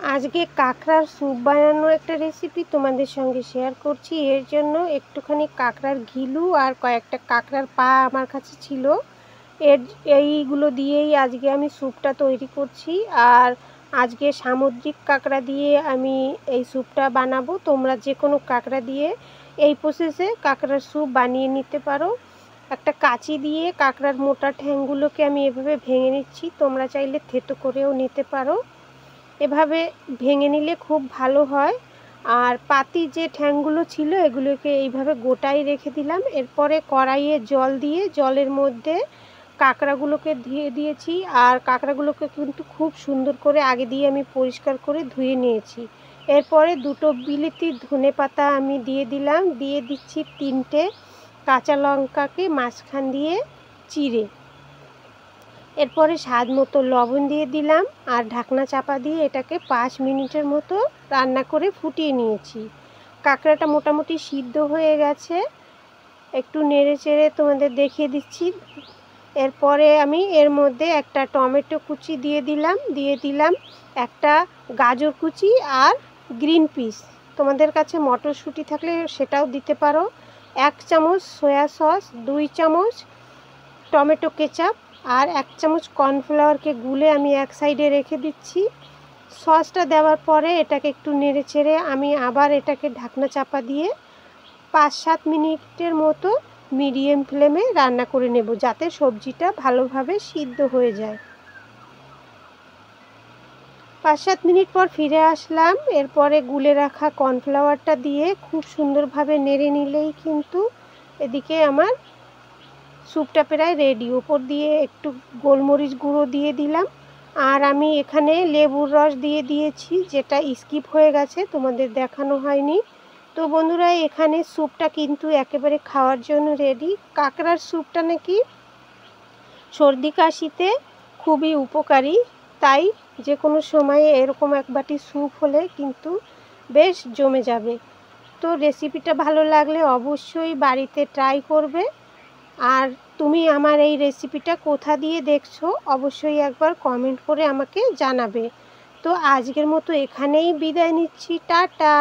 আজকে কাঁকড়ার স্যুপ বানানোর একটা রেসিপি তোমাদের সঙ্গে শেয়ার করছি। এর জন্য একটুখানি কাঁকড়ার ঘিলু আর কয়েকটা কাঁকড়ার পা আমার কাছে ছিল। এইগুলো দিয়েই আজকে আমি স্যুপটা তৈরি করছি। আর আজকে সামুদ্রিক কাঁকড়া দিয়ে আমি এই স্যুপটা বানাবো। তোমরা যে কোনো কাঁকড়া দিয়ে এই প্রসেসে কাঁকড়ার স্যুপ বানিয়ে নিতে পারো। একটা কাঁচি দিয়ে কাঁকড়ার মোটা ঠ্যাংগুলোকে আমি এভাবে ভেঙে নিচ্ছি। তোমরা চাইলে থেঁতো করেও নিতে পারো। এভাবে ভেঙে নিলে খুব ভালো হয়। আর পাতি যে ঠ্যাংগুলো ছিল এগুলোকে এইভাবে গোটাই রেখে দিলাম। এরপরে কড়াইয়ে জল দিয়ে জলের মধ্যে কাঁকড়াগুলোকে দিয়ে দিয়েছি। আর কাঁকড়াগুলোকে কিন্তু খুব সুন্দর করে আগে দিয়ে আমি পরিষ্কার করে ধুয়ে নিয়েছি। এরপরে দুটো বিলিতি ধনেপাতা আমি দিয়ে দিলাম। দিয়ে দিচ্ছি 3টে কাঁচা লঙ্কাকে মাঝখান দিয়ে চিড়ে। এরপরে স্বাদ মতো লবণ দিয়ে দিলাম আর ঢাকনা চাপা দিয়ে এটাকে 5 মিনিটের মতো রান্না করে ফুটিয়ে নিয়েছি। কাঁকড়াটা মোটামুটি সিদ্ধ হয়ে গেছে, একটু নেড়ে চেড়ে তোমাদের দেখিয়ে দিচ্ছি। এরপরে আমি এর মধ্যে একটা টমেটো কুচি দিয়ে দিলাম একটা গাজর কুচি আর গ্রিন পিস। তোমাদের কাছে মটরশুঁটি থাকলে সেটাও দিতে পারো। 1 চামচ সয়া সস, 2 চামচ টমেটো কেচাপ আর 1 চামচ কর্নফ্লাওয়ারকে গুলে আমি এক সাইডে রেখে দিচ্ছি। সসটা দেওয়ার পরে এটাকে একটু নেড়ে চেড়ে আমি আবার এটাকে ঢাকনা চাপা দিয়ে 5-7 মিনিটের মতো মিডিয়াম ফ্লেমে রান্না করে নেব, যাতে সবজিটা ভালোভাবে সিদ্ধ হয়ে যায়। 5-7 মিনিট পর ফিরে আসলাম। এরপরে গুলে রাখা কর্নফ্লাওয়ারটা দিয়ে খুব সুন্দরভাবে নেড়ে নিলেই কিন্তু এদিকে আমার স্যুপটা প্রায় রেডি। উপর দিয়ে একটু গোলমরিচ গুঁড়ো দিয়ে দিলাম। আর আমি এখানে লেবুর রস দিয়ে দিয়েছি, যেটা স্কিপ হয়ে গেছে, তোমাদের দেখানো হয়নি। তো বন্ধুরা, এখানে স্যুপটা কিন্তু একেবারে খাওয়ার জন্য রেডি। কাঁকড়ার স্যুপটা নাকি সর্দি কাশিতে খুবই উপকারী, তাই যে কোনো সময়ে এরকম এক বাটি স্যুপ হলে কিন্তু বেশ জমে যাবে। তো রেসিপিটা ভালো লাগলে অবশ্যই বাড়িতে ট্রাই করবে। আর তুমি আমার এই রেসিপিটা কোথা দিয়ে দেখছো অবশ্যই একবার কমেন্ট করে আমাকে জানাবে। তো আজকের মতো এখানেই বিদায় নিচ্ছি। টাটা।